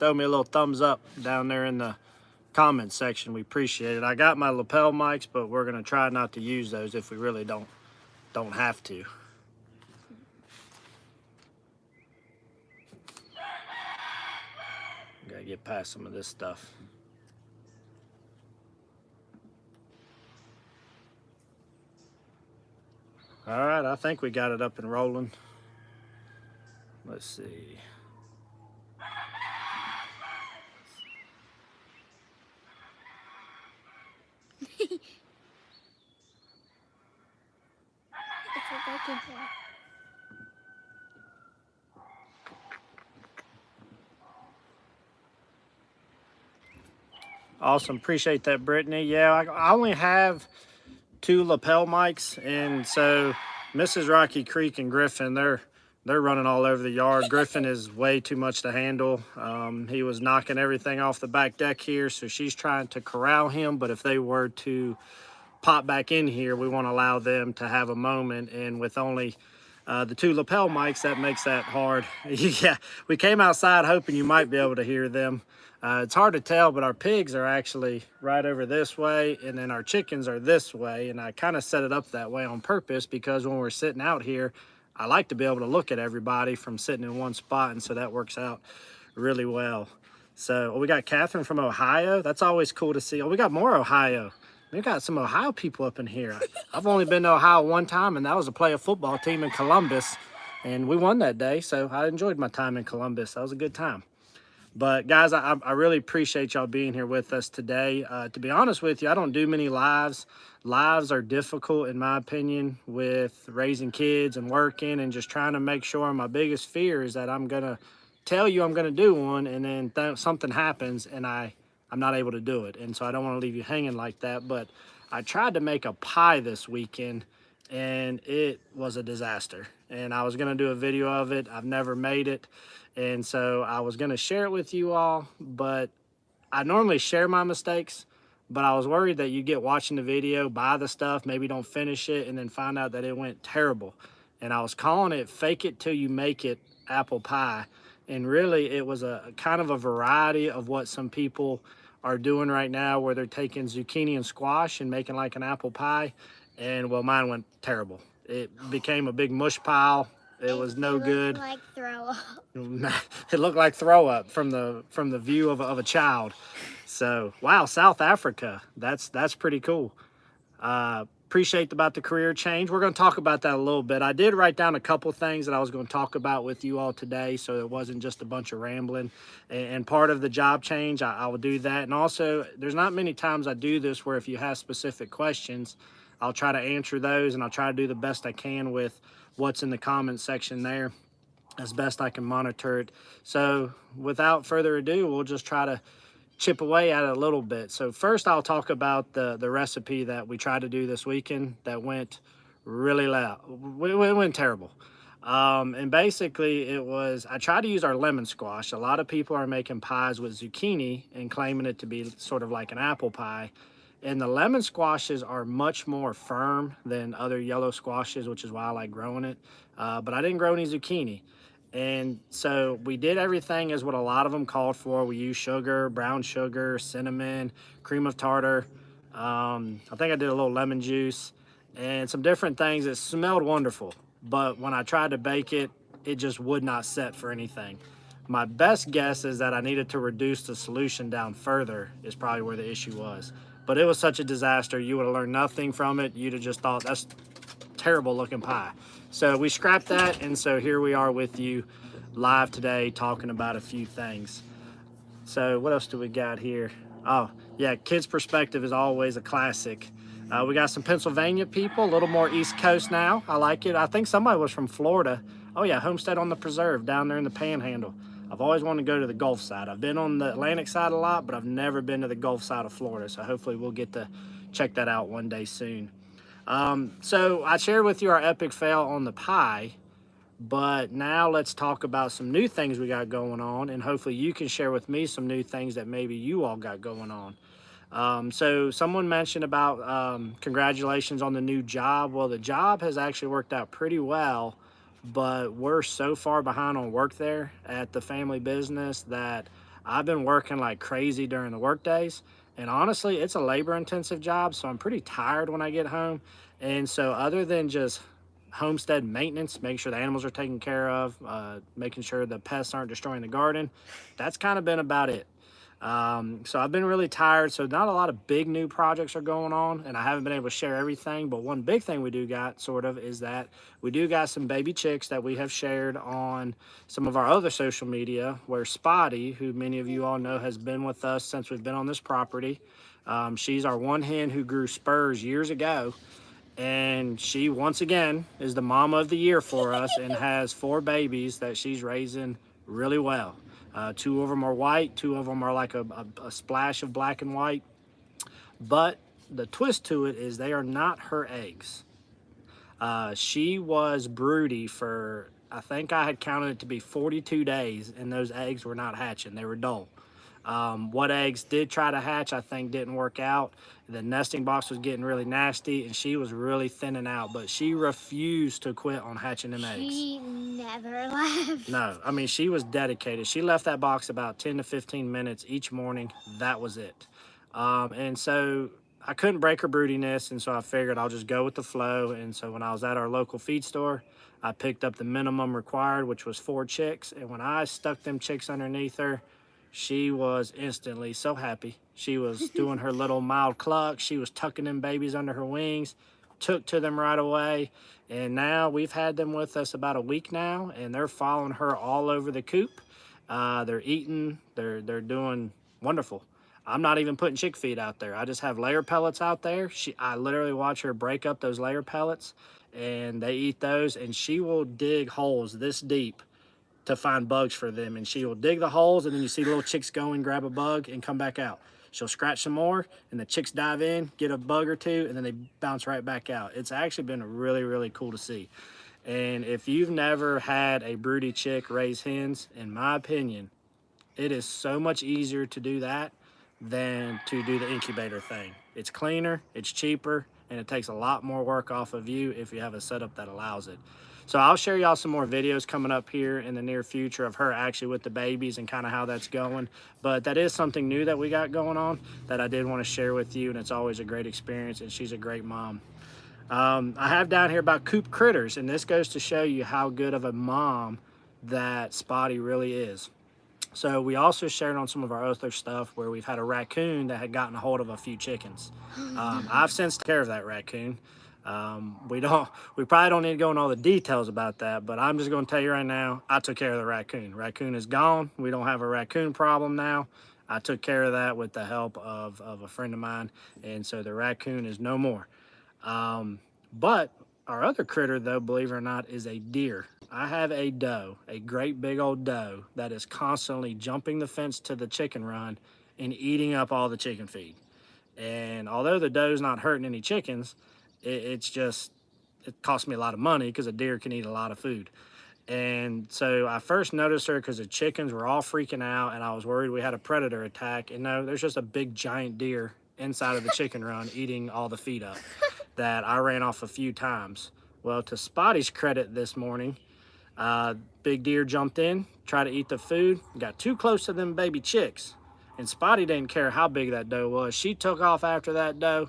throw me a little thumbs up down there in the comment section. We appreciate it. I got my lapel mics, but we're gonna try not to use those if we really don't have to. Gotta get past some of this stuff. All right, I think we got it up and rolling. Let's see. Awesome, appreciate that, Brittany. Yeah, I only have 2 lapel mics, and so Mrs. Rocky Creek and Griffin, they're running all over the yard. Griffin is way too much to handle. He was knocking everything off the back deck here, so she's trying to corral him, but if they were to pop back in here, we want to allow them to have a moment, and with only the 2 lapel mics, that makes that hard. Yeah, we came outside hoping you might be able to hear them. It's hard to tell, but our pigs are actually right over this way, and then our chickens are this way, and I kind of set it up that way on purpose because when we're sitting out here, I like to be able to look at everybody from sitting in one spot, and so that works out really well. So we got Catherine from Ohio. That's always cool to see. Oh, we got more Ohio. We got some Ohio people up in here. I've only been to Ohio one time, and that was to play a football team in Columbus, and we won that day, so I enjoyed my time in Columbus. That was a good time. But guys, I really appreciate y'all being here with us today. To be honest with you, I don't do many lives. Lives are difficult, in my opinion, with raising kids and working and just trying to make sure. My biggest fear is that I'm going to tell you I'm going to do one, and then something happens and I'm not able to do it. And so I don't want to leave you hanging like that. But I tried to make a pie this weekend, and it was a disaster. And I was going to do a video of it. I've never made it. And so I was going to share it with you all, but I normally share my mistakes, but I was worried that you get watching the video, buy the stuff, maybe don't finish it, and then find out that it went terrible. And I was calling it fake it till you make it apple pie. And really it was a kind of a variety of what some people are doing right now, where they're taking zucchini and squash and making like an apple pie. And well, mine went terrible. It became a big mush pile. It was no good. Like throw up. It looked like throw up from the view of a child. So wow, South Africa, that's pretty cool. Appreciate about the career change. We're going to talk about that a little bit. I did write down a couple things that I was going to talk about with you all today, so it wasn't just a bunch of rambling. And part of the job change, I will do that. And also, there's not many times I do this where if you have specific questions, I'll try to answer those, and I'll try to do the best I can with what's in the comment section there as best I can monitor it. So without further ado, we'll just try to chip away at it a little bit. So first I'll talk about the recipe that we tried to do this weekend that went really loud. It went terrible. And basically it was, I tried to use our lemon squash. A lot of people are making pies with zucchini and claiming it to be sort of like an apple pie. And the lemon squashes are much more firm than other yellow squashes, which is why I like growing it. But I didn't grow any zucchini. And so we did everything as what a lot of them called for. We used sugar, brown sugar, cinnamon, cream of tartar. I think I did a little lemon juice and some different things. It smelled wonderful. But when I tried to bake it, it just would not set for anything. My best guess is that I needed to reduce the solution down further is probably where the issue was. But it was such a disaster. You would have learned nothing from it. You'd have just thought, that's terrible looking pie. So we scrapped that, and so here we are with you live today talking about a few things. So what else do we got here? Oh, yeah, kids' perspective is always a classic. We got some Pennsylvania people, a little more East Coast now. I like it. I think somebody was from Florida. Oh, yeah, Homestead on the Preserve down there in the Panhandle. I've always wanted to go to the Gulf side. I've been on the Atlantic side a lot, but I've never been to the Gulf side of Florida. So hopefully we'll get to check that out one day soon. So I shared with you our epic fail on the pie, but now let's talk about some new things we got going on, and hopefully you can share with me some new things that maybe you all got going on. So someone mentioned about congratulations on the new job. Well, the job has actually worked out pretty well, but we're so far behind on work there at the family business that I've been working like crazy during the work days. And honestly, it's a labor intensive job. So I'm pretty tired when I get home. And so other than just homestead maintenance, make sure the animals are taken care of, making sure the pests aren't destroying the garden, that's kind of been about it. So I've been really tired. So not a lot of big new projects are going on, and I haven't been able to share everything. But one big thing we do got sort of is that we do got some baby chicks that we have shared on some of our other social media, where Spotty, who many of you all know has been with us since we've been on this property. She's our one hen who grew spurs years ago. And she, once again, is the mama of the year for us and has 4 babies that she's raising really well. 2 of them are white, 2 of them are like a splash of black and white. But the twist to it is they are not her eggs. She was broody for, I think I had counted it to be 42 days, and those eggs were not hatching. They were dull. What eggs did try to hatch, I think didn't work out. The nesting box was getting really nasty, and she was really thinning out, but she refused to quit on hatching them eggs. She never left. No, I mean, she was dedicated. She left that box about 10 to 15 minutes each morning. That was it. And so I couldn't break her broodiness, and so I figured I'll just go with the flow. And so when I was at our local feed store, I picked up the minimum required, which was 4 chicks. And when I stuck them chicks underneath her, she was instantly so happy. She was doing her little mild cluck. She was tucking them babies under her wings, took to them right away. And now we've had them with us about a week now, and they're following her all over the coop. They're eating, they're doing wonderful. I'm not even putting chick feed out there. I just have layer pellets out there. I literally watch her break up those layer pellets, and they eat those, and she will dig holes this deep to find bugs for them. And she will dig the holes, and then you see little chicks go and grab a bug and come back out. She'll scratch some more, and the chicks dive in, get a bug or two, and then they bounce right back out. It's actually been really, really cool to see. And if you've never had a broody chick raise hens, in my opinion, it is so much easier to do that than to do the incubator thing. It's cleaner, it's cheaper, and it takes a lot more work off of you if you have a setup that allows it. So I'll share y'all some more videos coming up here in the near future of her actually with the babies and kind of how that's going. But that is something new that we got going on that I did want to share with you, and it's always a great experience, and she's a great mom. I have down here about coop critters, and this goes to show you how good of a mom that Spotty really is. So we also shared on some of our other stuff where we've had a raccoon that had gotten a hold of a few chickens. I've since taken care of that raccoon. We probably don't need to go into all the details about that, but I'm just going to tell you right now, I took care of the raccoon. Raccoon is gone. We don't have a raccoon problem now. I took care of that with the help of a friend of mine, and so the raccoon is no more. But our other critter, though, believe it or not, is a deer. I have a doe, a great big old doe, that is constantly jumping the fence to the chicken run and eating up all the chicken feed. And although the doe's not hurting any chickens, it costs me a lot of money because a deer can eat a lot of food. And so I first noticed her because the chickens were all freaking out, and I was worried we had a predator attack. And no, there's just a big giant deer inside of the chicken run eating all the feed up that I ran off a few times. Well, to Spotty's credit this morning, big deer jumped in, tried to eat the food, got too close to them baby chicks. And Spotty didn't care how big that doe was. She took off after that doe,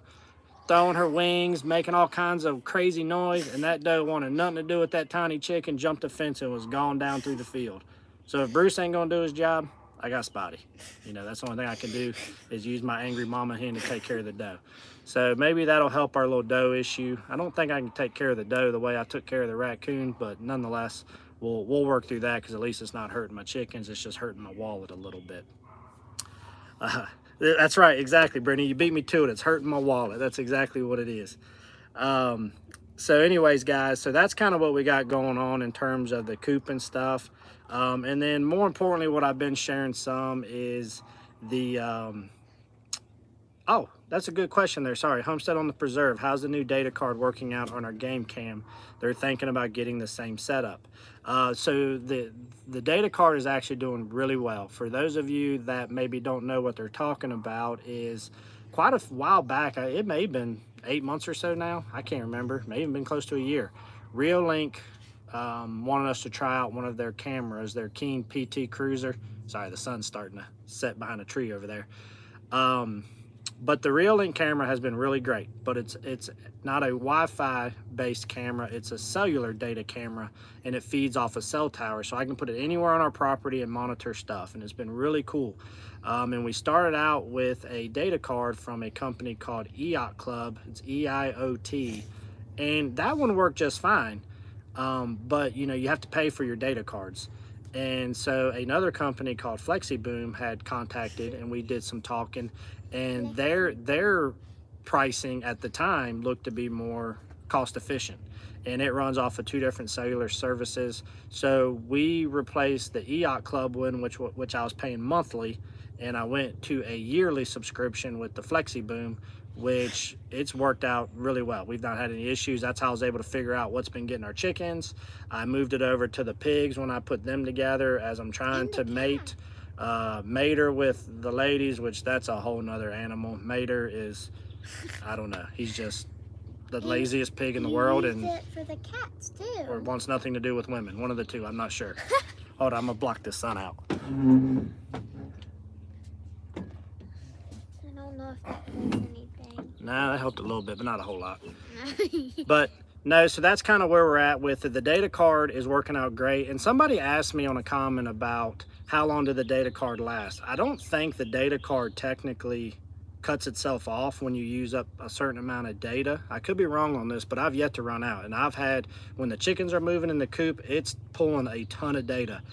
throwing her wings, making all kinds of crazy noise, and that doe wanted nothing to do with that tiny chicken, jumped the fence and was gone down through the field. So if Bruce ain't gonna do his job, I got Spotty. You know, that's the only thing I can do is use my angry mama hen to take care of the doe. So maybe that'll help our little doe issue. I don't think I can take care of the doe the way I took care of the raccoon, but nonetheless, we'll work through that because at least it's not hurting my chickens. It's just hurting my wallet a little bit. That's right, exactly, Brittany. You beat me to it. It's hurting my wallet. That's exactly what it is. So anyways, guys, so that's kind of what we got going on in terms of the coop and stuff. And then more importantly, what I've been sharing some is the, oh, that's a good question there. Sorry, Homestead on the Preserve. How's the new data card working out on our game cam? They're thinking about getting the same setup. So the data card is actually doing really well. For those of you that maybe don't know what they're talking about, is quite a while back, it may have been 8 months or so now, I can't remember, may have been close to a year. Reolink wanted us to try out one of their cameras, their Keen PT Cruiser. Sorry, the sun's starting to set behind a tree over there. But the Reolink camera has been really great, but it's not a Wi-Fi based camera. It's a cellular data camera, and it feeds off a cell tower, so I can put it anywhere on our property and monitor stuff, and it's been really cool. And we started out with a data card from a company called EOT Club. It's EIOT, and that one worked just fine. But you know, you have to pay for your data cards. And so another company called FlexiBoom had contacted, and we did some talking, and their pricing at the time looked to be more cost efficient, and it runs off of 2 different cellular services. So we replaced the EOT Club one, which I was paying monthly, and I went to a yearly subscription with the FlexiBoom, which it's worked out really well. We've not had any issues. That's how I was able to figure out what's been getting our chickens. I moved it over to the pigs when I put them together, as I'm trying to mater with the ladies, which that's a whole nother animal. Mater is, I don't know, he's just the laziest pig in the world, and it for the cats too. Or wants nothing to do with women. One of the two, I'm not sure. Hold on, I'm gonna block this sun out. I don't know if that does anything. Nah, that helped a little bit, but not a whole lot. But no, so that's kind of where we're at with it. The data card is working out great. And somebody asked me on a comment about how long did the data card last. I don't think the data card technically cuts itself off when you use up a certain amount of data. I could be wrong on this, but I've yet to run out. And I've had, when the chickens are moving in the coop, it's pulling a ton of data.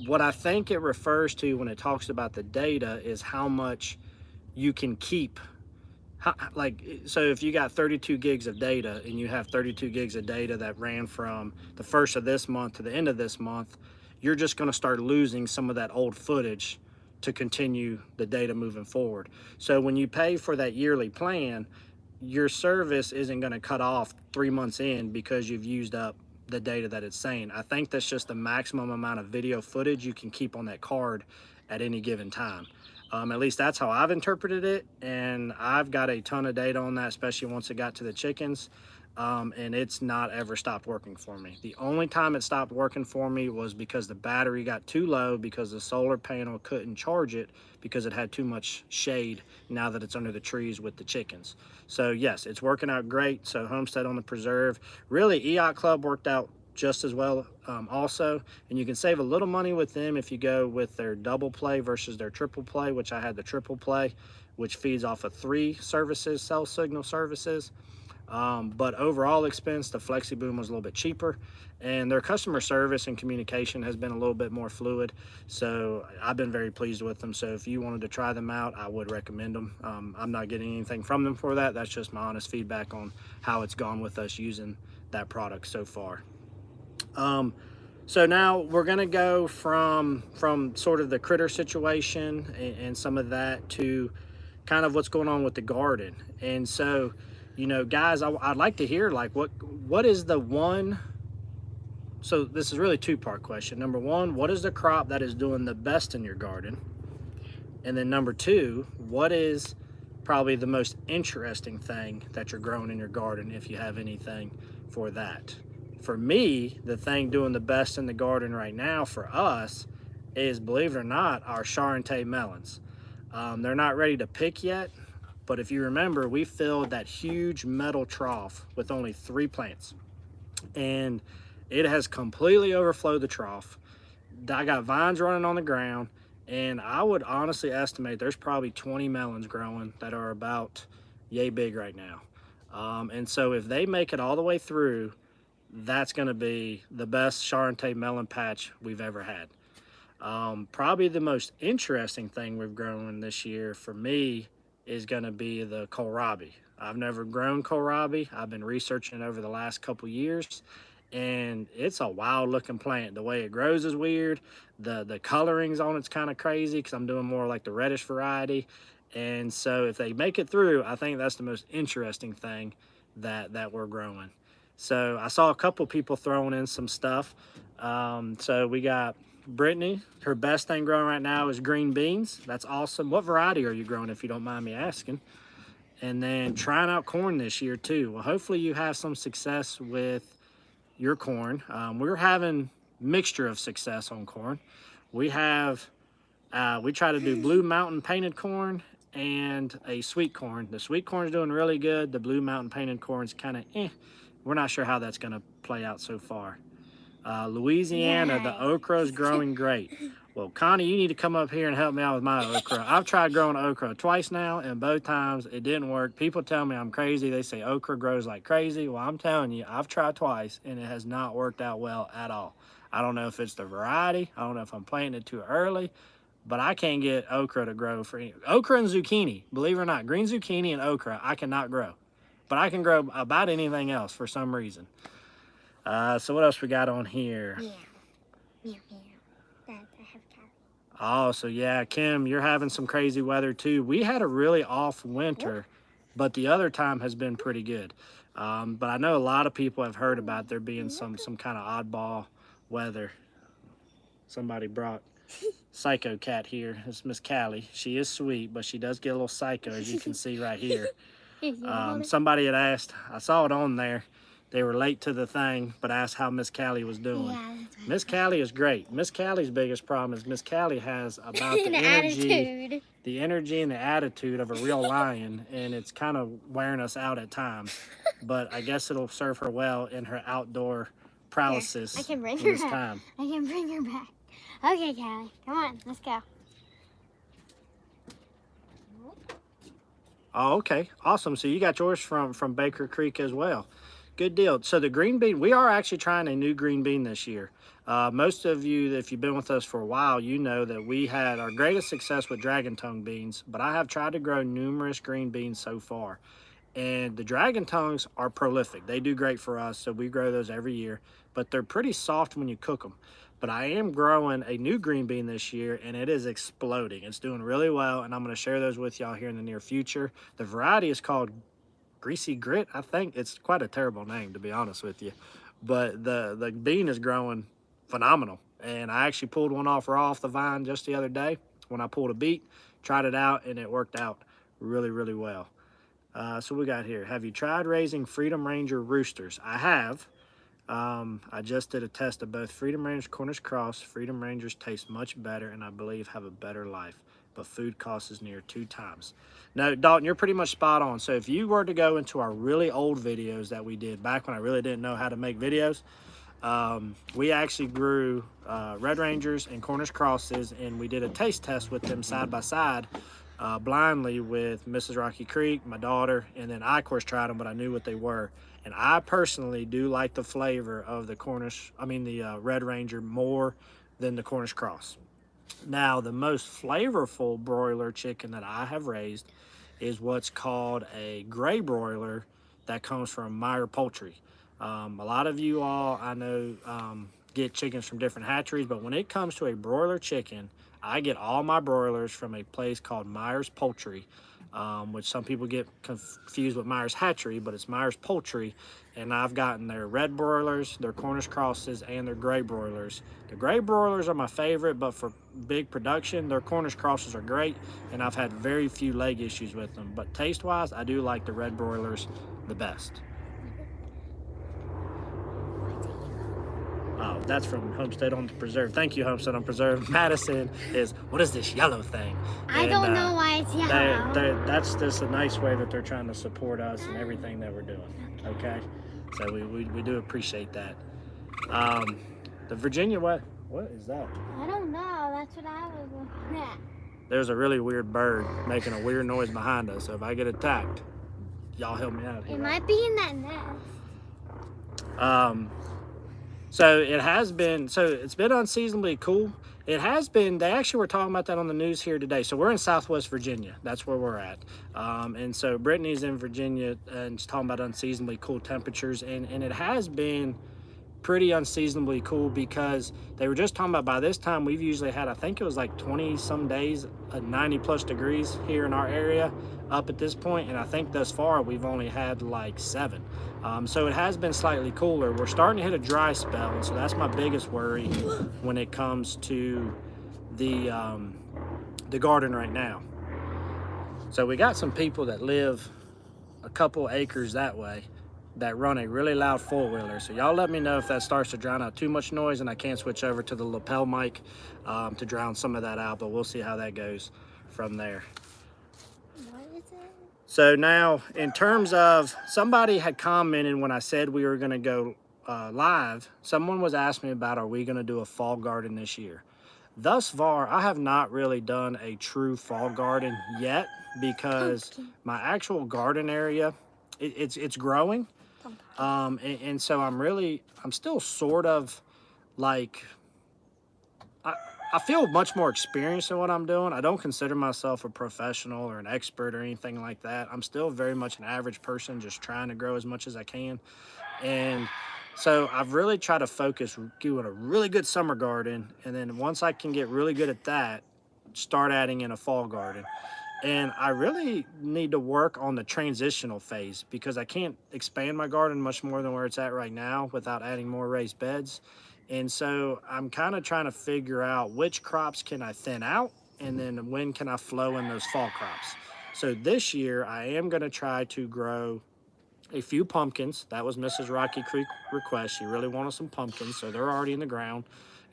What I think it refers to when it talks about the data is how much you can keep. So if you got 32 gigs of data, and you have 32 gigs of data that ran from the first of this month to the end of this month, you're just going to start losing some of that old footage to continue the data moving forward. So when you pay for that yearly plan, your service isn't going to cut off 3 months in because you've used up the data that it's saying. I think that's just the maximum amount of video footage you can keep on that card at any given time. At least that's how I've interpreted it, and I've got a ton of data on that, especially once it got to the chickens, and it's not ever stopped working for me. The only time it stopped working for me was because the battery got too low because the solar panel couldn't charge it because it had too much shade now that it's under the trees with the chickens. So yes, it's working out great. So Homestead on the Preserve, really EOT Club worked out just as well also, and you can save a little money with them if you go with their double play versus their triple play, which I had the triple play, which feeds off of 3 services, cell signal services. But overall expense, the FlexiBoom was a little bit cheaper, and their customer service and communication has been a little bit more fluid, so I've been very pleased with them. So if you wanted to try them out, I would recommend them. I'm not getting anything from them for that. That's just my honest feedback on how it's gone with us using that product so far. So now we're going to go from sort of the critter situation and some of that to kind of what's going on with the garden. And so, you know, guys, I'd like to hear, like, what is the one, so this is really a 2-part question. Number 1, what is the crop that is doing the best in your garden? And then number 2, what is probably the most interesting thing that you're growing in your garden, if you have anything for that? For me, the thing doing the best in the garden right now for us is, believe it or not, our Charente melons. They're not ready to pick yet, but if you remember, we filled that huge metal trough with only 3 plants, and it has completely overflowed the trough. I got vines running on the ground, and I would honestly estimate there's probably 20 melons growing that are about yay big right now. And so if they make it all the way through, that's going to be the best Charente melon patch we've ever had. Probably the most interesting thing we've grown this year for me is going to be the kohlrabi. I've never grown kohlrabi. I've been researching it over the last couple years, and it's a wild looking plant. The way it grows is weird. The colorings on it's kind of crazy because I'm doing more like the reddish variety. And so if they make it through, I think that's the most interesting thing that we're growing. So I saw a couple people throwing in some stuff. So we got Brittany, her best thing growing right now is green beans. That's awesome. What variety are you growing, if you don't mind me asking? And then trying out corn this year too. Well, hopefully you have some success with your corn. We're having mixture of success on corn. We have We try to do Blue Mountain painted corn and a sweet corn. The sweet corn's doing really good. The Blue Mountain painted corn's kind of We're not sure how that's going to play out so far. Louisiana, the okra's growing great. Well, Connie, you need to come up here and help me out with my okra. I've tried growing okra twice now, and both times it didn't work. People tell me I'm crazy. They say okra grows like crazy. Well, I'm telling you, I've tried twice, and it has not worked out well at all. I don't know if it's the variety. I don't know if I'm planting it too early, but I can't get okra to grow for okra and zucchini. Believe it or not, green zucchini and okra, I cannot grow. But I can grow about anything else for some reason. So what else we got on here? Meow. Meow, meow. Dad, I have Callie. Oh, so yeah, Kim, you're having some crazy weather too. We had a really off winter, but the other time has been pretty good. But I know a lot of people have heard about there being some kind of oddball weather. Somebody brought Psycho Cat here. It's Miss Callie. She is sweet, but she does get a little psycho, as you can see right here. Somebody had asked, I saw it on there. They were late to the thing, but asked how Miss Callie was doing. Yeah, Miss Callie is great. Miss Callie's biggest problem is Miss Callie has about the energy and the attitude of a real lion, and it's kind of wearing us out at times. But I guess it'll serve her well in her outdoor paralysis. I can bring in her this back. time. I can bring her back. Okay, Callie, come on, let's go. Oh, okay, awesome. So you got yours from Baker Creek as well. Good deal. So the green bean, we are actually trying a new green bean this year. Most of you, if you've been with us for a while, you know that we had our greatest success with dragon tongue beans, but I have tried to grow numerous green beans so far. And the dragon tongues are prolific. They do great for us, so we grow those every year, but they're pretty soft when you cook them. But I am growing a new green bean this year, and it is exploding. It's doing really well, and I'm going to share those with y'all here in the near future. The variety is called Greasy Grit, I think. It's quite a terrible name, to be honest with you, but the bean is growing phenomenal, and I actually pulled one off raw off the vine just the other day when I pulled a beet, tried it out, and it worked out really well. So we got here, have you tried raising Freedom Ranger roosters? I have. I just did a test of both Freedom Rangers Cornish Cross. Freedom Rangers taste much better and I believe have a better life, but food cost is near 2 times. No, Dalton, you're pretty much spot on. So if you were to go into our really old videos that we did back when I really didn't know how to make videos, we actually grew Red Rangers and Cornish Crosses, and we did a taste test with them side by side, blindly with Mrs. Rocky Creek, my daughter, and then I, of course, tried them, but I knew what they were. And I personally do like the flavor of the Red Ranger more than the Cornish Cross. Now, the most flavorful broiler chicken that I have raised is what's called a gray broiler that comes from Meyer Poultry. A lot of you all, I know, get chickens from different hatcheries, but when it comes to a broiler chicken, I get all my broilers from a place called Meyer's Poultry, which some people get confused with Meyer's Hatchery, but it's Meyer's Poultry. And I've gotten their red broilers, their Cornish Crosses, and their gray broilers. The gray broilers are my favorite, but for big production, their Cornish Crosses are great, and I've had very few leg issues with them. But taste-wise, I do like the red broilers the best. Oh, that's from Homestead on the Preserve. Thank you, Homestead on Preserve. Madison is, what is this yellow thing? I don't know why it's yellow. That's just a nice way that they're trying to support us and everything that we're doing, okay? So we do appreciate that. The Virginia, what is that? I don't know. That's what I was looking at. There's a really weird bird making a weird noise behind us. So if I get attacked, y'all help me out here. It might be in that nest. So it's been unseasonably cool. It has been, they actually were talking about that on the news here today. So we're in Southwest Virginia. That's where we're at. And so Brittany's in Virginia and she's talking about unseasonably cool temperatures. And it has been pretty unseasonably cool because they were just talking about by this time we've usually had, I think it was like 20 some days at 90 plus degrees here in our area up at this point, and I think thus far we've only had like 7. So it has been slightly cooler. We're starting to hit a dry spell, and so that's my biggest worry when it comes to the garden right now. So we got some people that live a couple acres that way that run a really loud four-wheeler. So y'all let me know if that starts to drown out too much noise and I can't switch over to the lapel mic to drown some of that out, but we'll see how that goes from there. What is it? So now, in terms of, somebody had commented when I said we were going to go live, someone was asking me about, are we going to do a fall garden this year? Thus far, I have not really done a true fall garden yet because my actual garden area, it's growing. And so I'm still sort of like, I feel much more experienced in what I'm doing. I don't consider myself a professional or an expert or anything like that. I'm still very much an average person, just trying to grow as much as I can. And so I've really tried to focus doing a really good summer garden. And then once I can get really good at that, start adding in a fall garden. And I really need to work on the transitional phase because I can't expand my garden much more than where it's at right now without adding more raised beds. And so I'm kind of trying to figure out which crops can I thin out and then when can I flow in those fall crops. So this year I am going to try to grow a few pumpkins. That was Mrs. Rocky Creek request. She really wanted some pumpkins, so they're already in the ground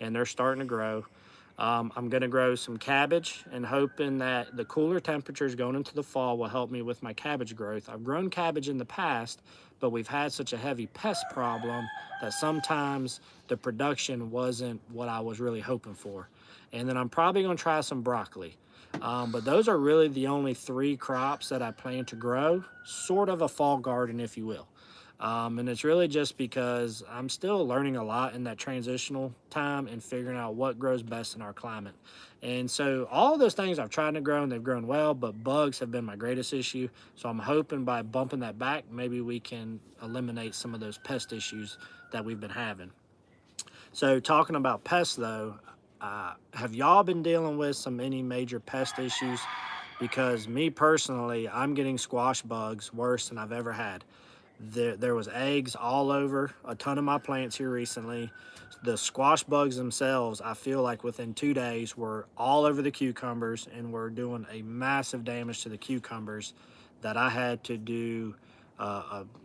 and they're starting to grow. I'm going to grow some cabbage and hoping that the cooler temperatures going into the fall will help me with my cabbage growth. I've grown cabbage in the past, but we've had such a heavy pest problem that sometimes the production wasn't what I was really hoping for. And then I'm probably going to try some broccoli. But those are really the only 3 crops that I plan to grow, sort of a fall garden, if you will. And it's really just because I'm still learning a lot in that transitional time and figuring out what grows best in our climate. And so all of those things I've tried to grow and they've grown well, but bugs have been my greatest issue. So I'm hoping by bumping that back, maybe we can eliminate some of those pest issues that we've been having. So talking about pests though, have y'all been dealing with any major pest issues? Because me personally, I'm getting squash bugs worse than I've ever had. There was eggs all over a ton of my plants here recently. The squash bugs themselves, I feel like within 2 days were all over the cucumbers and were doing a massive damage to the cucumbers that I had to do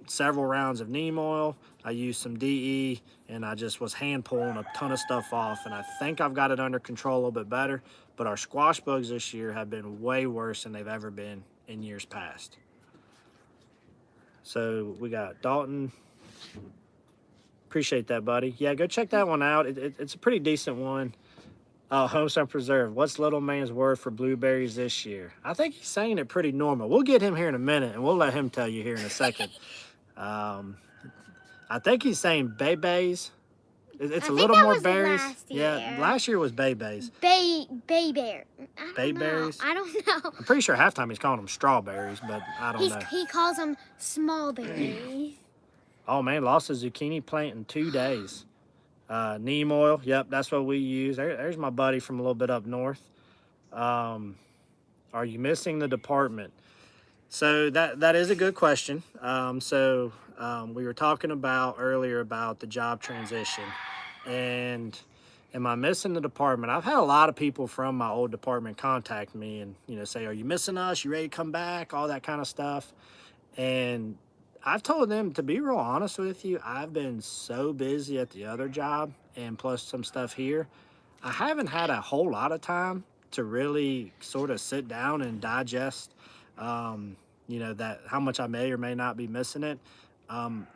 several rounds of neem oil. I used some DE and I just was hand pulling a ton of stuff off, and I think I've got it under control a little bit better, but our squash bugs this year have been way worse than they've ever been in years past. So we got Dalton. Appreciate that, buddy. Yeah, go check that one out. It's a pretty decent one. Homestead Preserve. What's little man's word for blueberries this year? I think he's saying it pretty normal. We'll get him here in a minute, and we'll let him tell you here in a second. I think he's saying bays. It's a little more berries. Yeah, last year was bays. Bayberry. Bayberries? I don't know. I'm pretty sure halftime he's calling them strawberries, but I don't know. He calls them small berries. Oh man, lost a zucchini plant in 2 days. Neem oil, yep, that's what we use. There's my buddy from a little bit up north. Are you missing the department? So that is a good question. We were talking about earlier about the job transition, and am I missing the department? I've had a lot of people from my old department contact me and say, are you missing us? You ready to come back? All that kind of stuff. And I've told them, to be real honest with you, I've been so busy at the other job and plus some stuff here. I haven't had a whole lot of time to really sort of sit down and digest, that how much I may or may not be missing it.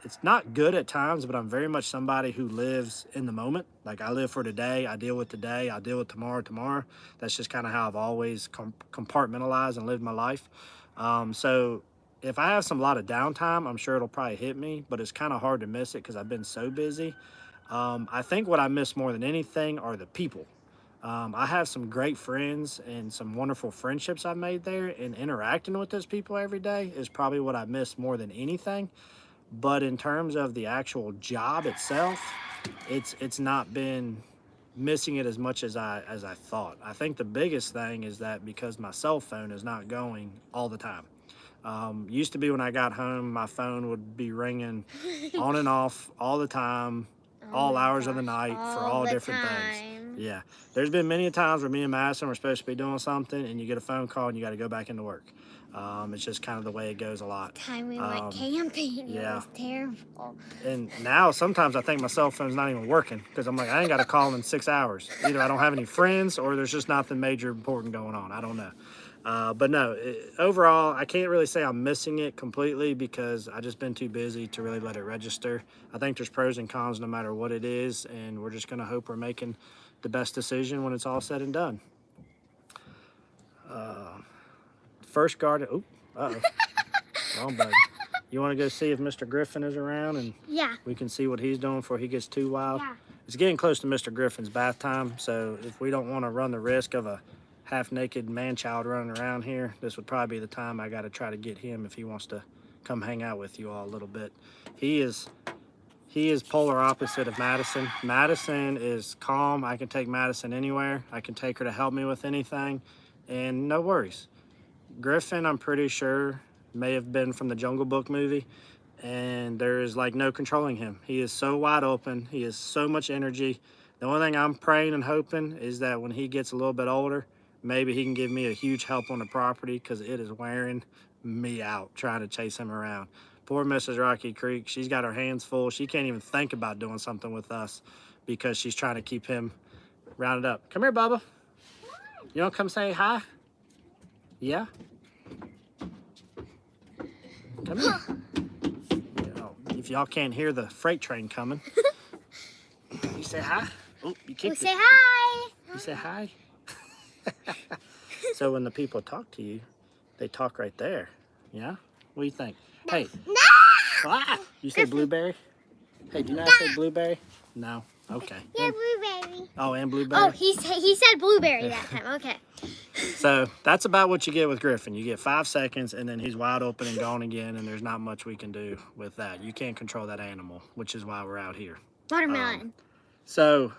It's not good at times, but I'm very much somebody who lives in the moment. Like I live for today, I deal with today, I deal with tomorrow. That's just kind of how I've always compartmentalized and lived my life. So if I have a lot of downtime, I'm sure it'll probably hit me, but it's kind of hard to miss it because I've been so busy. I think what I miss more than anything are the people. I have some great friends and some wonderful friendships I've made there, and interacting with those people every day is probably what I miss more than anything. But in terms of the actual job itself, it's not been missing it as much as I thought. I think the biggest thing is that because my cell phone is not going all the time. Used to be when I got home, my phone would be ringing on and off all the time, all hours of the night for all different things. Yeah. There's been many times where me and Madison were supposed to be doing something, and you get a phone call and you got to go back into work. It's just kind of the way it goes a lot. Time we went camping, yeah. it was terrible. And now sometimes I think my cell phone's not even working because I'm like, I ain't got to call in 6 hours. Either I don't have any friends or there's just nothing major important going on. I don't know. But no, overall, I can't really say I'm missing it completely because I just been too busy to really let it register. I think there's pros and cons no matter what it is, and we're just going to hope we're making the best decision when it's all said and done. First garden. Oh, uh-oh. Wrong button. You want to go see if Mr. Griffin is around and Yeah. we can see what he's doing before he gets too wild? Yeah. It's getting close to Mr. Griffin's bath time, so if we don't want to run the risk of a half-naked man-child running around here, this would probably be the time I got to try to get him if he wants to come hang out with you all a little bit. He is polar opposite of Madison. Madison is calm. I can take Madison anywhere. I can take her to help me with anything, and no worries. Griffin, I'm pretty sure, may have been from the Jungle Book movie, and there is like no controlling him. He is so wide open. He has so much energy. The only thing I'm praying and hoping is that when he gets a little bit older, maybe he can give me a huge help on the property because it is wearing me out trying to chase him around. Poor Mrs. Rocky Creek, she's got her hands full. She can't even think about doing something with us because she's trying to keep him rounded up. Come here, Bubba. You want to come say hi? Yeah? Come here. If y'all can't hear the freight train coming, you say hi. Oh, you kicked We'll it. say hi. You say hi. So when the people talk to you, they talk right there. Yeah? What do you think? Hey. No! Ah, you say blueberry? Hey, do you not say blueberry? No? Okay. Yeah, blueberry. Oh, and blueberry? Oh, he said blueberry that time. Okay. So that's about what you get with Griffin. You get 5 seconds and then he's wide open and gone again, and there's not much we can do with that. You can't control that animal, which is why we're out here. Watermelon. So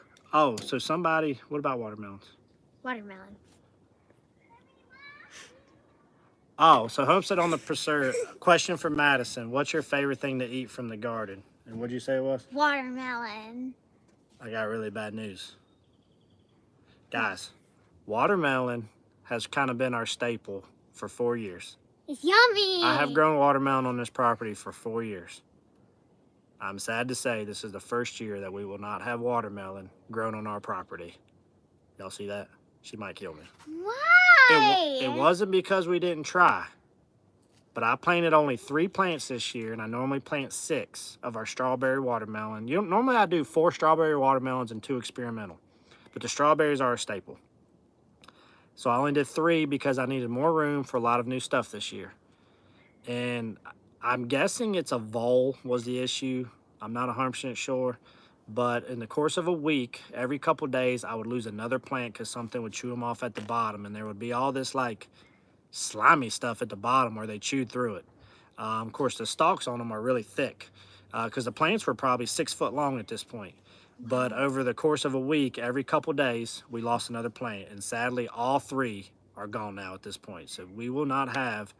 somebody, what about watermelons? Watermelon. Oh, so Homestead on the Pursuit. Question for Madison. What's your favorite thing to eat from the garden? And what'd you say it was? Watermelon. I got really bad news. Guys, watermelon has kind of been our staple for 4 years. It's yummy. I have grown watermelon on this property for 4 years. I'm sad to say this is the first year that we will not have watermelon grown on our property. Y'all see that? She might kill me. Why? It wasn't because we didn't try, but I planted only 3 plants this year, and I normally plant 6 of our strawberry watermelon. Normally I do 4 strawberry watermelons and 2 experimental, but the strawberries are a staple. So I only did 3 because I needed more room for a lot of new stuff this year. And I'm guessing it's a vole was the issue. I'm not 100% sure. But in the course of a week, every couple days, I would lose another plant because something would chew them off at the bottom. And there would be all this like slimy stuff at the bottom where they chewed through it. Of course, the stalks on them are really thick because the plants were probably 6 foot long at this point. But over the course of a week, every couple days, we lost another plant. And sadly, all 3 are gone now at this point. So we will not have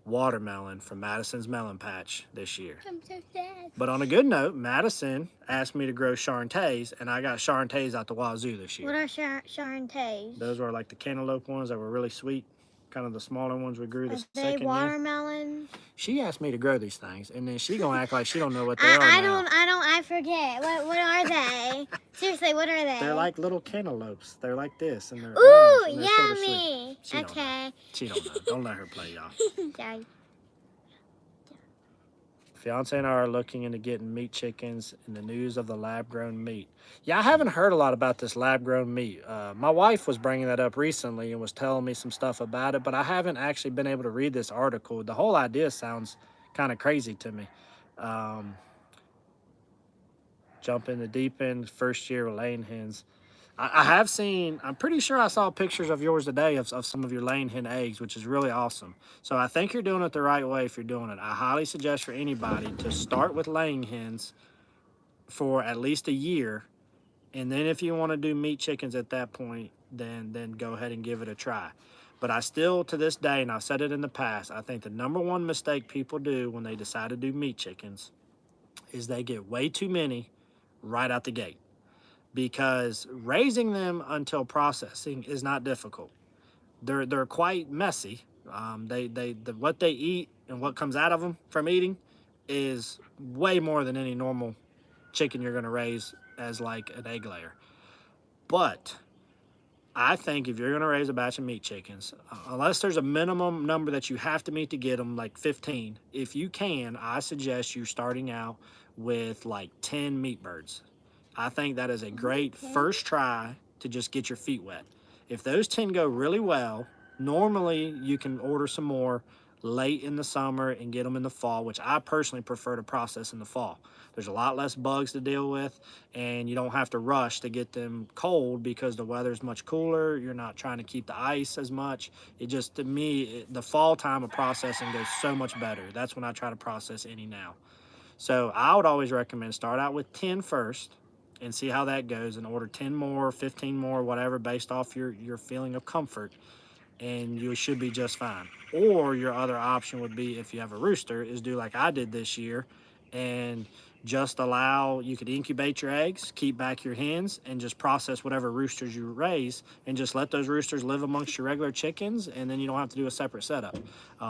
watermelon from Madison's melon patch this year. I'm so sad. But on a good note, Madison asked me to grow Charentais, and I got Charentais out the wazoo this year. What are Charentais? Those were like the cantaloupe ones that were really sweet, kind of the smaller ones we grew the Are second they watermelon? year. She asked me to grow these things, and then she gonna act like she don't know what they are now. I forget. What are they? Seriously, what are they? They're like little cantaloupes. They're like this, and they're Ooh, orange, and they're sorta sweet. yummy. She don't know. Okay. She don't know. Don't let her play, y'all. Sorry. Fiance and I are looking into getting meat chickens and the news of the lab-grown meat. Yeah, I haven't heard a lot about this lab-grown meat. My wife was bringing that up recently and was telling me some stuff about it, but I haven't actually been able to read this article. The whole idea sounds kind of crazy to me. Jump in the deep end, first year of laying hens. I have seen, I'm pretty sure I saw pictures of yours today of some of your laying hen eggs, which is really awesome. So I think you're doing it the right way if you're doing it. I highly suggest for anybody to start with laying hens for at least a year. And then if you want to do meat chickens at that point, then go ahead and give it a try. But I still, to this day, and I've said it in the past, I think the #1 mistake people do when they decide to do meat chickens is they get way too many right out the gate. because raising them until processing is not difficult. They're quite messy. What they eat and what comes out of them from eating is way more than any normal chicken you're going to raise as like an egg layer. But I think if you're going to raise a batch of meat chickens, unless there's a minimum number that you have to meet to get them, like 15, if you can, I suggest you starting out with like 10 meat birds. I think that is a great first try to just get your feet wet. If those 10 go really well, normally you can order some more late in the summer and get them in the fall, which I personally prefer to process in the fall. There's a lot less bugs to deal with, and you don't have to rush to get them cold because the weather's much cooler. You're not trying to keep the ice as much. It just, to me, the fall time of processing goes so much better. That's when I try to process any now. So I would always recommend start out with 10 first and see how that goes, and order 10 more, 15 more, whatever, based off your feeling of comfort, and you should be just fine. Or your other option would be, if you have a rooster, is do like I did this year and just allow, you could incubate your eggs, keep back your hens, and just process whatever roosters you raise, and just let those roosters live amongst your regular chickens, and then you don't have to do a separate setup.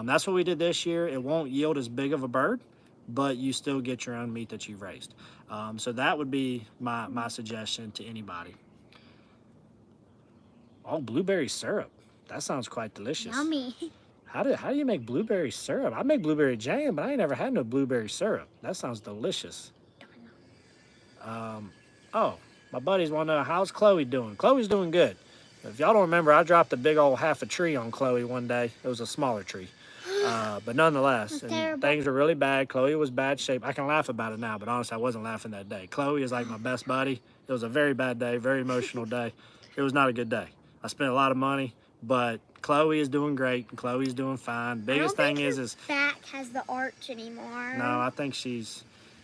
That's what we did this year. It won't yield as big of a bird, but you still get your own meat that you've raised. So that would be my suggestion to anybody. Oh, blueberry syrup. That sounds quite delicious. Yummy. How do you make blueberry syrup? I make blueberry jam, but I ain't never had no blueberry syrup. That sounds delicious. Oh, my buddies want to know, how's Chloe doing? Chloe's doing good. If y'all don't remember, I dropped a big old half a tree on Chloe one day. It was a smaller tree. But nonetheless, and things were really bad. Chloe was bad shape. I can laugh about it now, but honestly, I wasn't laughing that day. Chloe is like my best buddy. It was a very bad day, very emotional day. It was not a good day. I spent a lot of money, but Chloe is doing great. Chloe's doing fine. Biggest thing is back has the arch anymore. no, I think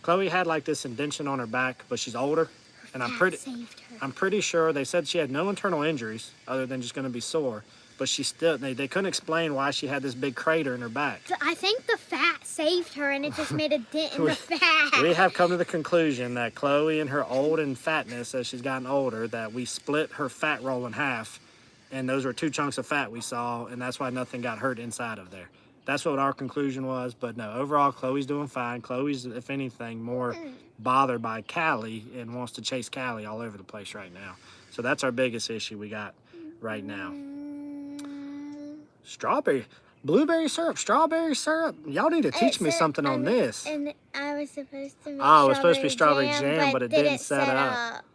Chloe had like this indentation on her back, but she's older, and I'm pretty sure they said she had no internal injuries other than just going to be sore. But she still, they couldn't explain why she had this big crater in her back. I think the fat saved her, and it just made a dent in the fat. We have come to the conclusion that Chloe and her old and fatness, as she's gotten older, that we split her fat roll in half, and those were 2 chunks of fat we saw, and that's why nothing got hurt inside of there. That's what our conclusion was. But no, overall, Chloe's doing fine. Chloe's, if anything, more bothered by Callie and wants to chase Callie all over the place right now. So that's our biggest issue we got right now. Blueberry syrup, strawberry syrup. Y'all need to teach me something on this. And I was supposed to make it was supposed to be strawberry jam, but it didn't set up.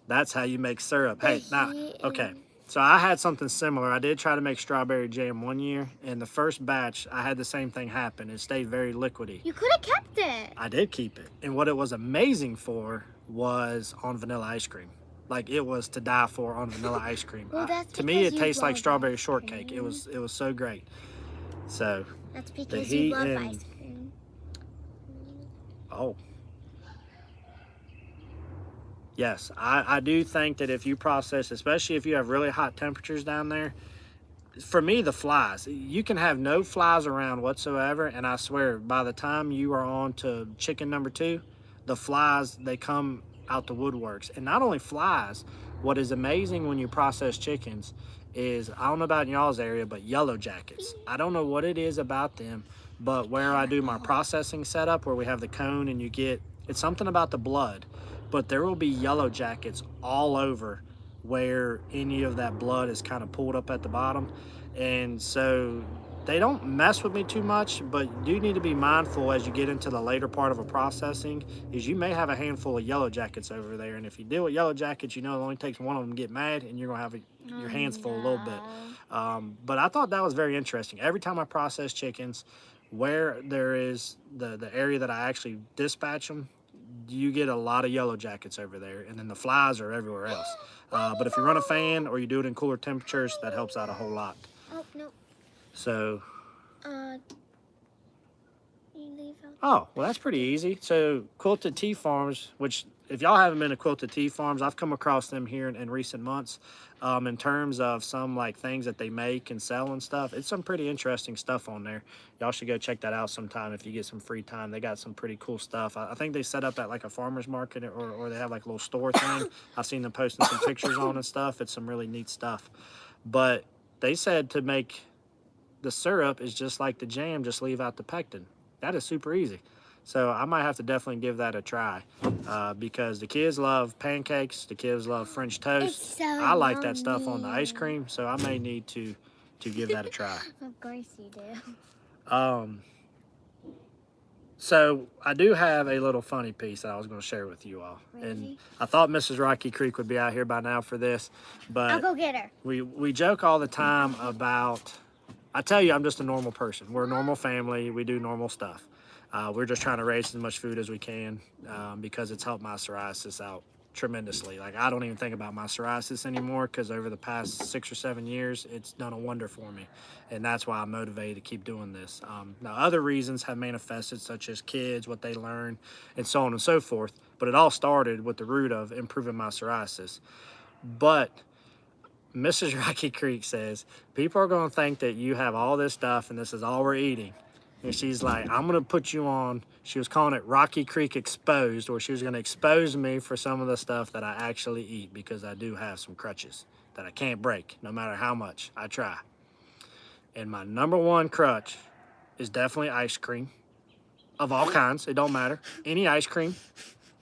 That's how you make syrup. Hey, now, okay. So I had something similar. I did try to make strawberry jam one year, and the first batch, I had the same thing happen. It stayed very liquidy. You could have kept it. I did keep it. And what it was amazing for was on vanilla ice cream. Like, it was to die for on vanilla ice cream. Well, to me, it tastes like strawberry shortcake. It was so great. So that's because you love ice cream. Oh. Yes, I do think that if you process, especially if you have really hot temperatures down there, for me, the flies, you can have no flies around whatsoever, and I swear, by the time you are on to chicken number 2, the flies, they come out the woodworks. And not only flies, what is amazing when you process chickens is, I don't know about in y'all's area, but yellow jackets. I don't know what it is about them, but where I do my processing setup, where we have the cone and it's something about the blood, but there will be yellow jackets all over where any of that blood is kind of pulled up at the bottom. And so they don't mess with me too much, but you do need to be mindful as you get into the later part of a processing, is you may have a handful of yellow jackets over there. And if you deal with yellow jackets, you know it only takes one of them to get mad, and you're going to have your hands full a little bit. But I thought that was very interesting. Every time I process chickens, where there is the area that I actually dispatch them, you get a lot of yellow jackets over there, and then the flies are everywhere else. But if you run a fan or you do it in cooler temperatures, that helps out a whole lot. Oh, no. So, You leave out. Oh, well, that's pretty easy. So Quilted Tea Farms, which if y'all haven't been to Quilted Tea Farms, I've come across them here in recent months. In terms of some like things that they make and sell and stuff, it's some pretty interesting stuff on there. Y'all should go check that out sometime if you get some free time. They got some pretty cool stuff. I think they set up at like a farmer's market, or they have like a little store thing. I've seen them posting some pictures on and stuff. It's some really neat stuff. But they said to make the syrup is just like the jam, just leave out the pectin. That is super easy. So I might have to definitely give that a try because the kids love pancakes, the kids love French toast. It's so I like that stuff on the yummy. ice cream, so I may need to give that a try. Of course you do. So I do have a little funny piece that I was going to share with you all. Really? And I thought Mrs. Rocky Creek would be out here by now for this, I'll but go get her. we joke all the time about, I tell you, I'm just a normal person. We're a normal family. We do normal stuff. We're just trying to raise as much food as we can because it's helped my psoriasis out tremendously. Like, I don't even think about my psoriasis anymore because over the past 6 or 7 years, it's done a wonder for me. And that's why I'm motivated to keep doing this. Now, other reasons have manifested, such as kids, what they learn, and so on and so forth. But it all started with the root of improving my psoriasis. But Mrs. Rocky Creek says, people are going to think that you have all this stuff and this is all we're eating. And she's like, I'm going to put you on, she was calling it Rocky Creek Exposed, or she was going to expose me for some of the stuff that I actually eat because I do have some crutches that I can't break no matter how much I try. And my number one crutch is definitely ice cream of all kinds. It don't matter. Any ice cream,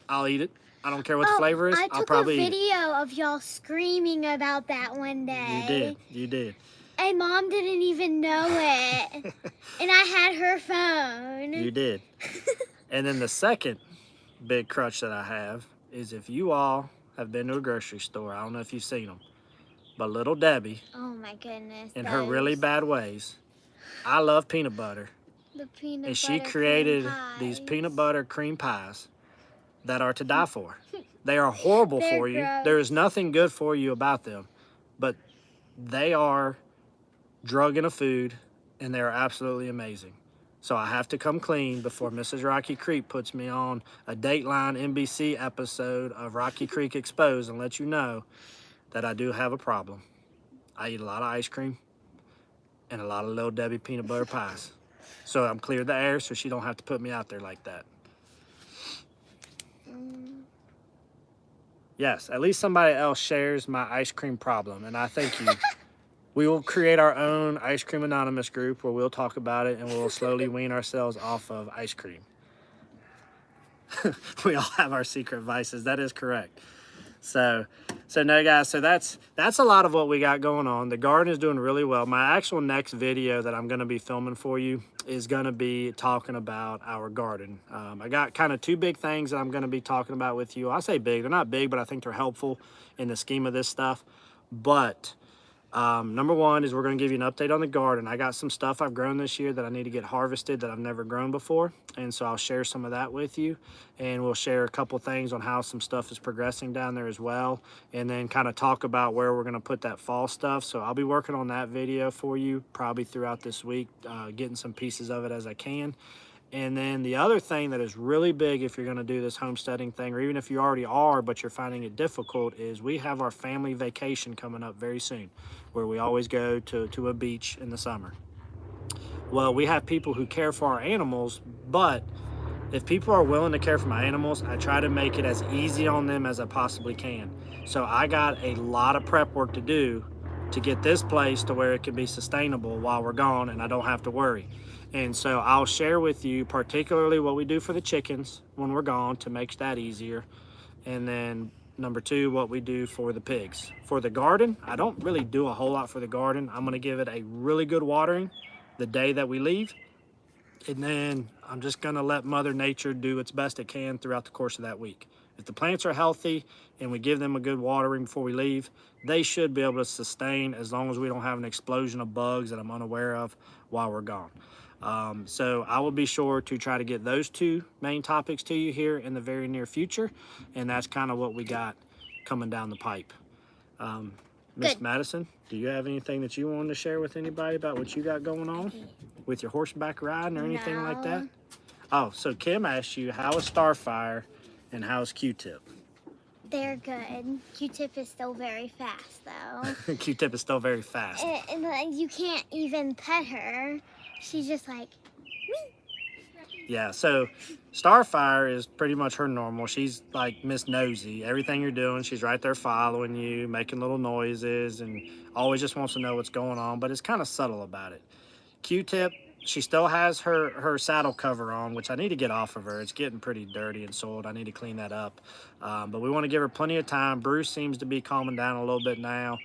I'll eat it. I don't care what the flavor is. I'll probably eat it. I took a video of y'all screaming about that one day. You did. You did. And Mom didn't even know it. And I had her phone. You did. And then the second big crutch that I have is if you all have been to a grocery store, I don't know if you've seen them, but Little Debbie, Oh my goodness. in her really bad ways, I love peanut butter. The peanut And she butter created cream these pies. peanut butter cream pies that are to die for. They are horrible They're for you. gross. There is nothing good for you about them, but they are drug in a food, and they're absolutely amazing. So I have to come clean before Mrs. Rocky Creek puts me on a Dateline NBC episode of Rocky Creek Exposed and let you know that I do have a problem. I eat a lot of ice cream and a lot of Little Debbie peanut butter pies. So I'm cleared the air so she don't have to put me out there like that. Yes, at least somebody else shares my ice cream problem, and I thank you. We will create our own Ice Cream Anonymous group where we'll talk about it and we'll slowly wean ourselves off of ice cream. We all have our secret vices. That is correct. So no, guys, so that's a lot of what we got going on. The garden is doing really well. My actual next video that I'm going to be filming for you is going to be talking about our garden. I got kind of two big things that I'm going to be talking about with you. I say big, they're not big, but I think they're helpful in the scheme of this stuff. But number one is we're going to give you an update on the garden. I got some stuff I've grown this year that I need to get harvested that I've never grown before. And so I'll share some of that with you. And we'll share a couple things on how some stuff is progressing down there as well. And then kind of talk about where we're going to put that fall stuff. So I'll be working on that video for you probably throughout this week, getting some pieces of it as I can. And then the other thing that is really big if you're going to do this homesteading thing, or even if you already are but you're finding it difficult, is we have our family vacation coming up very soon, where we always go to a beach in the summer. Well, we have people who care for our animals, but if people are willing to care for my animals, I try to make it as easy on them as I possibly can. So I got a lot of prep work to do to get this place to where it can be sustainable while we're gone and I don't have to worry. And so I'll share with you particularly what we do for the chickens when we're gone to make that easier. And then number two, what we do for the pigs. For the garden, I don't really do a whole lot for the garden. I'm gonna give it a really good watering the day that we leave. And then I'm just gonna let Mother Nature do its best it can throughout the course of that week. If the plants are healthy and we give them a good watering before we leave, they should be able to sustain as long as we don't have an explosion of bugs that I'm unaware of while we're gone. So I will be sure to try to get those two main topics to you here in the very near future. And that's kind of what we got coming down the pipe. Miss Madison, do you have anything that you wanted to share with anybody about what you got going on with your horseback riding or anything like that? Oh, so Kim asked you, how is Starfire and how is Q-Tip? They're good. Q-Tip is still very fast, though. Q-Tip is still very fast. And you can't even pet her. She's just like, Yeah, so Starfire is pretty much her normal. She's like Miss Nosy. Everything you're doing, she's right there following you, making little noises, and always just wants to know what's going on, but it's kind of subtle about it. Q-Tip, she still has her saddle cover on, which I need to get off of her. It's getting pretty dirty and soiled. I need to clean that up. But we want to give her plenty of time. Bruce seems to be calming down a little bit now.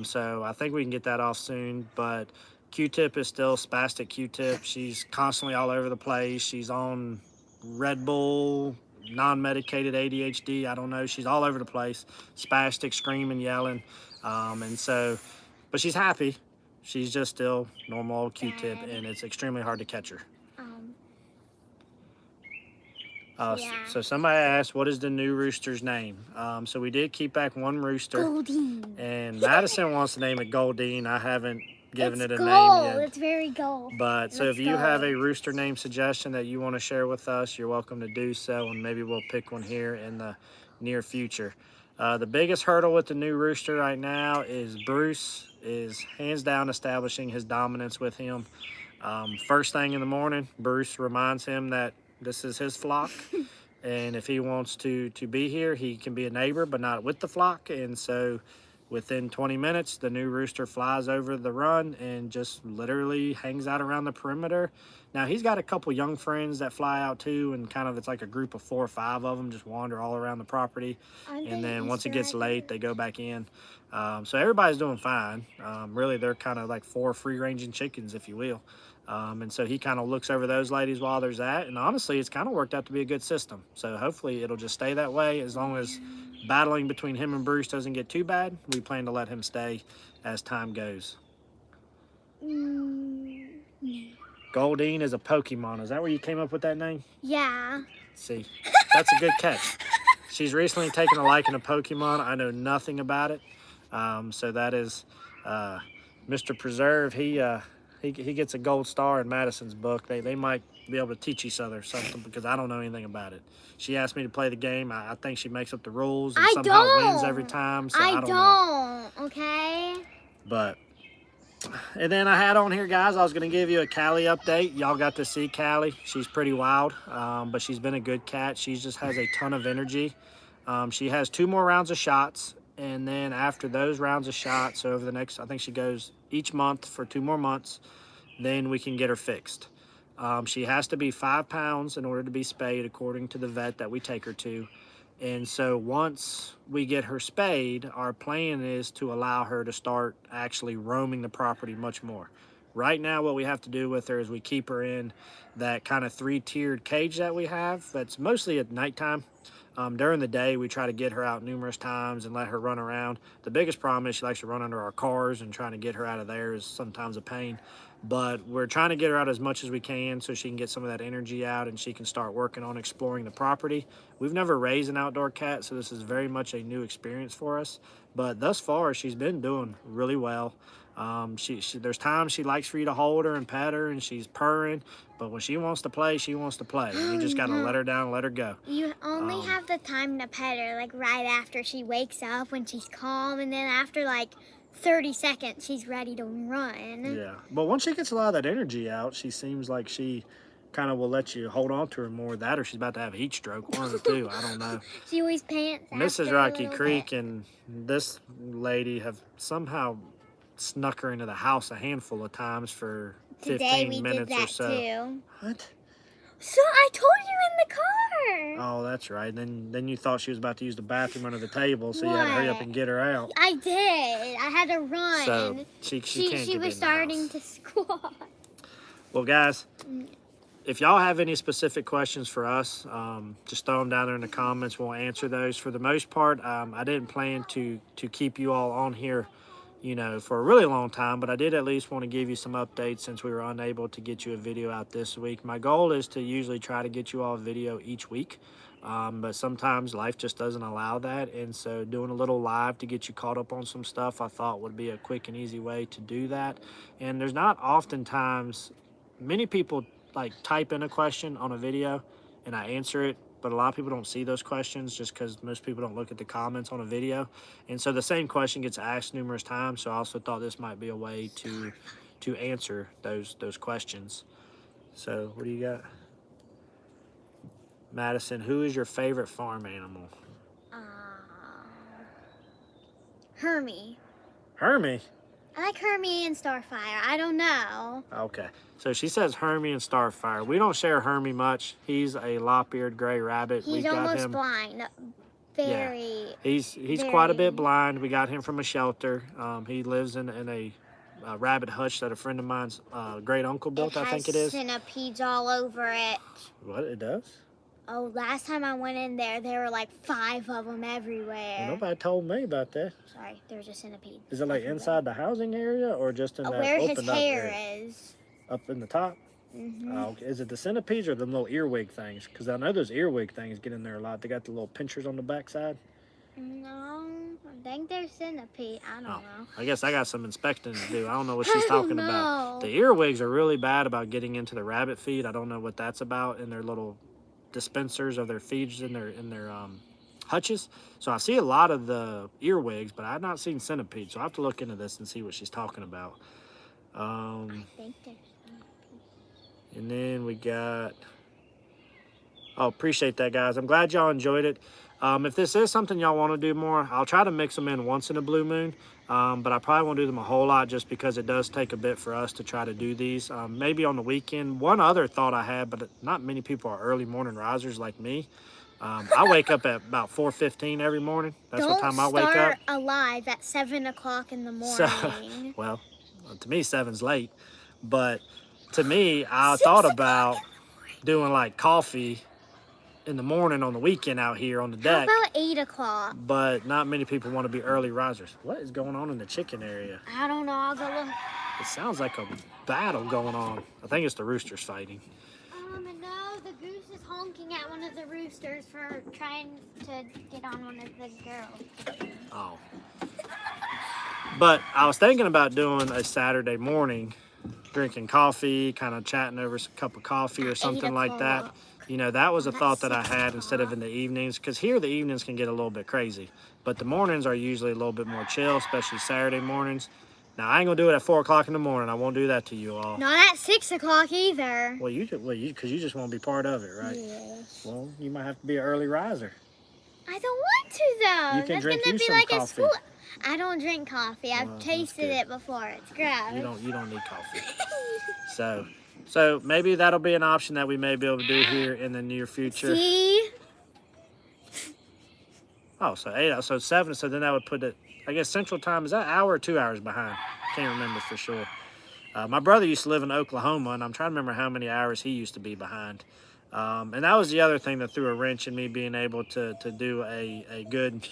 So I think we can get that off soon. But Q-Tip is still spastic Q-Tip. She's constantly all over the place. She's on Red Bull, non-medicated ADHD. I don't know. She's all over the place. Spastic, screaming, yelling. But she's happy. She's just still normal old Q-Tip, and it's extremely hard to catch her. yeah. So somebody asked, what is the new rooster's name? So we did keep back one rooster. Goldine. And Madison wants to name it Goldine. I haven't given it a gold. name yet. It's very gold. But so Let's if you go. have a rooster name suggestion that you want to share with us, you're welcome to do so, and maybe we'll pick one here in the near future. The biggest hurdle with the new rooster right now is Bruce is hands down establishing his dominance with him. First thing in the morning, Bruce reminds him that this is his flock. And if he wants to be here, he can be a neighbor, but not with the flock. And so within 20 minutes, the new rooster flies over the run and just literally hangs out around the perimeter. Now, he's got a couple young friends that fly out too, and kind of it's like a group of 4 or 5 of them just wander all around the property. And then once it gets late, they go back in. So everybody's doing fine. Really, they're kind of like 4 free-ranging chickens, if you will. And so he kind of looks over those ladies while there's at. And honestly, it's kind of worked out to be a good system. So hopefully it'll just stay that way as long as battling between him and Bruce doesn't get too bad. We plan to let him stay as time goes. Goldine is a Pokemon. Is that where you came up with that name? Yeah. See, that's a good catch. She's recently taken a liking to Pokemon. I know nothing about it. So that is Mr. Preserve. He gets a gold star in Madison's book. They might be able to teach each other something because I don't know anything about it. She asked me to play the game. I think she makes up the rules and somehow wins every time. So I don't know. Okay? But, and then I had on here, guys, I was going to give you a Callie update. Y'all got to see Callie. She's pretty wild, but she's been a good cat. She just has a ton of energy. She has 2 more rounds of shots. And then after those rounds of shots, so over the next, I think she goes each month for 2 more months, then we can get her fixed. She has to be 5 pounds in order to be spayed according to the vet that we take her to. And so once we get her spayed, our plan is to allow her to start actually roaming the property much more. Right now, what we have to do with her is we keep her in that kind of 3-tiered cage that we have. That's mostly at nighttime. During the day, we try to get her out numerous times and let her run around. The biggest problem is she likes to run under our cars, and trying to get her out of there is sometimes a pain. But we're trying to get her out as much as we can so she can get some of that energy out and she can start working on exploring the property. We've never raised an outdoor cat, so this is very much a new experience for us. But thus far, she's been doing really well. There's times she likes for you to hold her and pet her, and she's purring. But when she wants to play, she wants to play. You just got to let her down, let her go. You only have the time to pet her, like, right after she wakes up when she's calm. And then after, like, 30 seconds, she's ready to run. Yeah. But once she gets a lot of that energy out, she seems like she kind of will let you hold on to her more. That or she's about to have a heat stroke. One of the two. I don't know. She always pants. Mrs. Rocky Creek and this lady have somehow snuck her into the house a handful of times for 15 minutes or so. Too. What? So I told you in the car. Oh, that's right. Then you thought she was about to use the bathroom under the table, so you had to hurry up and get her out. I did. I had to run. So she can't She get was in starting the house. to squat. Well, guys, if y'all have any specific questions for us, just throw them down there in the comments. We'll answer those. For the most part, I didn't plan to keep you all on here, you know, for a really long time, but I did at least want to give you some updates since we were unable to get you a video out this week. My goal is to usually try to get you all a video each week, but sometimes life just doesn't allow that, and so doing a little live to get you caught up on some stuff I thought would be a quick and easy way to do that. And there's not oftentimes, many people like type in a question on a video and I answer it, but a lot of people don't see those questions just because most people don't look at the comments on a video. And so the same question gets asked numerous times. So I also thought this might be a way to answer those questions. So what do you got? Madison, who is your favorite farm animal? Hermie. Hermie? I like Hermie and Starfire. I don't know. Okay. So she says Hermie and Starfire. We don't share Hermie much. He's a lop-eared gray rabbit. He's almost blind. Very. Yeah. He's quite a bit blind. We got him from a shelter. He lives in a rabbit hutch that a friend of mine's great uncle built, I think it is. It has centipedes all over it. What? It does? Oh, last time I went in there, there were like 5 of them everywhere. Well, nobody told me about that. Sorry, there's a centipede. Is it like inside the housing area or just in that where his opened up hair area? is. Up in the top? Mm-hmm. Oh, okay. Is it the centipedes or the little earwig things? Because I know those earwig things get in there a lot. They got the little pinchers on the backside. No, I think they're centipede. I don't know. I guess I got some inspecting to do. I don't know what she's talking about. The earwigs are really bad about getting into the rabbit feed. I don't know what that's about in their little dispensers of their feeds in their hutches. So I see a lot of the earwigs, but I've not seen centipedes. So I have to look into this and see what she's talking about. I think they're centipedes. And then we got, oh, appreciate that, guys. I'm glad y'all enjoyed it. If this is something y'all want to do more, I'll try to mix them in once in a blue moon. But I probably won't do them a whole lot just because it does take a bit for us to try to do these. Maybe on the weekend. One other thought I had, but not many people are early morning risers like me. I wake up at about 4:15 every morning. That's what time I wake up. Don't start alive at 7 o'clock in the morning. So, well, to me, 7's late. But to me, I thought about doing like coffee in the morning on the weekend out here on the deck. How about 8 o'clock? But not many people want to be early risers. What is going on in the chicken area? I don't know. I'll go look. It sounds like a battle going on. I think it's the roosters fighting. No, the goose is honking at one of the roosters for trying to get on one of the girls. Oh. But I was thinking about doing a Saturday morning, drinking coffee, kind of chatting over a cup of coffee or something like that. You know, that was a thought that I had instead of in the evenings, because here the evenings can get a little bit crazy. But the mornings are usually a little bit more chill, especially Saturday mornings. Now, I ain't going to do it at 4 o'clock in the morning. I won't do that to you all. Not at 6 o'clock either. Well, because you just want to be part of it, right? Yes. Well, you might have to be an early riser. I don't want to, though. You can drink gonna you be some like coffee. A school. I don't drink coffee. I've Well, tasted it before. It's gross. You don't need coffee. So maybe that'll be an option that we may be able to do here in the near future. See? Oh, so 8, so 7, so then that would put it, I guess Central Time, is that an hour or 2 hours behind? Can't remember for sure. My brother used to live in Oklahoma, and I'm trying to remember how many hours he used to be behind. And that was the other thing that threw a wrench in me being able to do a good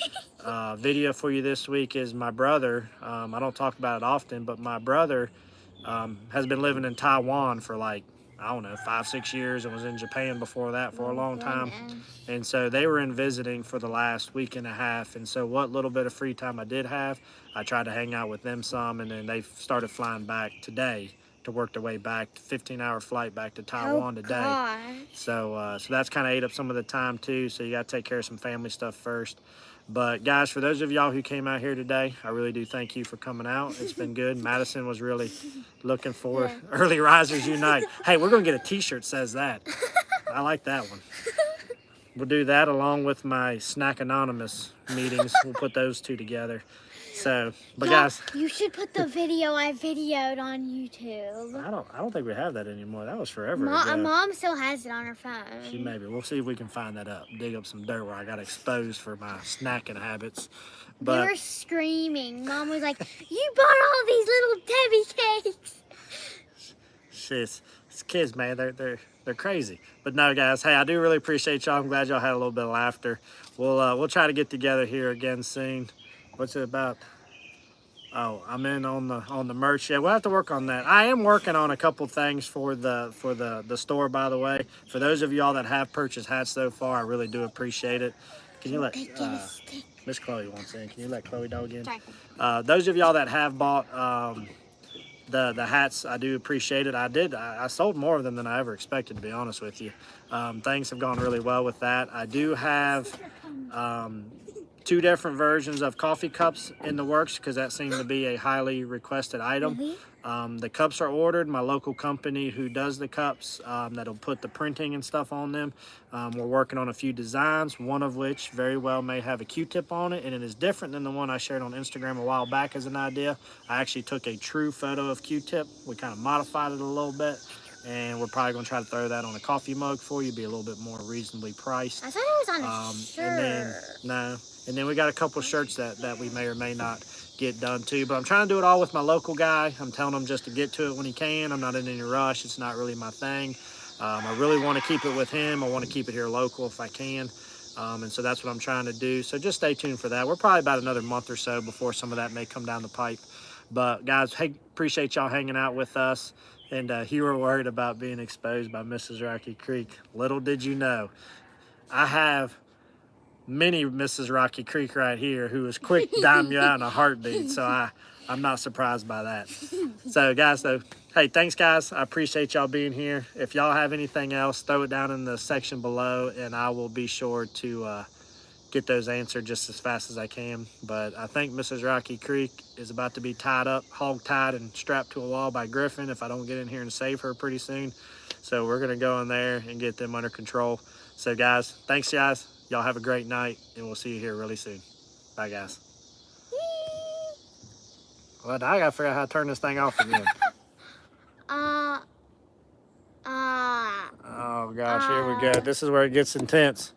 video for you this week is my brother. I don't talk about it often, but my brother has been living in Taiwan for like, I don't know, 5-6 years, and was in Japan before that for a long time. And so they were in visiting for the last week and a half. And so what little bit of free time I did have, I tried to hang out with them some, and then they started flying back today to work their way back, 15-hour flight back to Taiwan today. Gosh. So that's kind of ate up some of the time too. So you got to take care of some family stuff first. But guys, for those of y'all who came out here today, I really do thank you for coming out. It's been good. Madison was really looking for Early Risers Unite. Hey, we're going to get a t-shirt that says that. I like that one. We'll do that along with my Snack Anonymous meetings. We'll put those two together. So, but guys, you should put the video I videoed on YouTube. I don't think we have that anymore. That was forever ago. Mom still has it on her phone. She maybe. We'll see if we can find that up. Dig up some dirt where I got exposed for my snacking habits. But they were screaming. Mom was like, "You bought all these little Debbie cakes." It's kids, man. They're crazy. But no, guys. Hey, I do really appreciate y'all. I'm glad y'all had a little bit of laughter. We'll try to get together here again soon. What's it about? Oh, I'm in on the merch. Yeah, we'll have to work on that. I am working on a couple things for the store, by the way. For those of y'all that have purchased hats so far, I really do appreciate it. Can you let Miss Chloe wants in? Can you let Chloe dog in? Those of y'all that have bought the hats, I do appreciate it. I sold more of them than I ever expected, to be honest with you. Things have gone really well with that. I do have 2 different versions of coffee cups in the works because that seemed to be a highly requested item. The cups are ordered. My local company who does the cups, that'll put the printing and stuff on them. We're working on a few designs, one of which very well may have a Q-tip on it, and it is different than the one I shared on Instagram a while back as an idea. I actually took a true photo of Q-tip. We kind of modified it a little bit, and we're probably going to try to throw that on a coffee mug for you, be a little bit more reasonably priced. I thought it was on a shirt. And then we got a couple shirts that we may or may not get done too. But I'm trying to do it all with my local guy. I'm telling him just to get to it when he can. I'm not in any rush. It's not really my thing. I really want to keep it with him. I want to keep it here local if I can. And so that's what I'm trying to do. So just stay tuned for that. We're probably about another month or so before some of that may come down the pipe. But guys, hey, appreciate y'all hanging out with us. And you were worried about being exposed by Mrs. Rocky Creek. Little did you know, I have mini Mrs. Rocky Creek right here who is quick to dime you out in a heartbeat. So I'm not surprised by that. So guys, though, hey, thanks guys. I appreciate y'all being here. If y'all have anything else, throw it down in the section below and I will be sure to get those answered just as fast as I can. But I think Mrs. Rocky Creek is about to be tied up, hog-tied and strapped to a wall by Griffin if I don't get in here and save her pretty soon. So we're gonna go in there and get them under control. So guys, thanks guys. Y'all have a great night, and we'll see you here really soon. Bye, guys. Well, now I gotta figure out how to turn this thing off again. Oh, gosh, here we go. This is where it gets intense.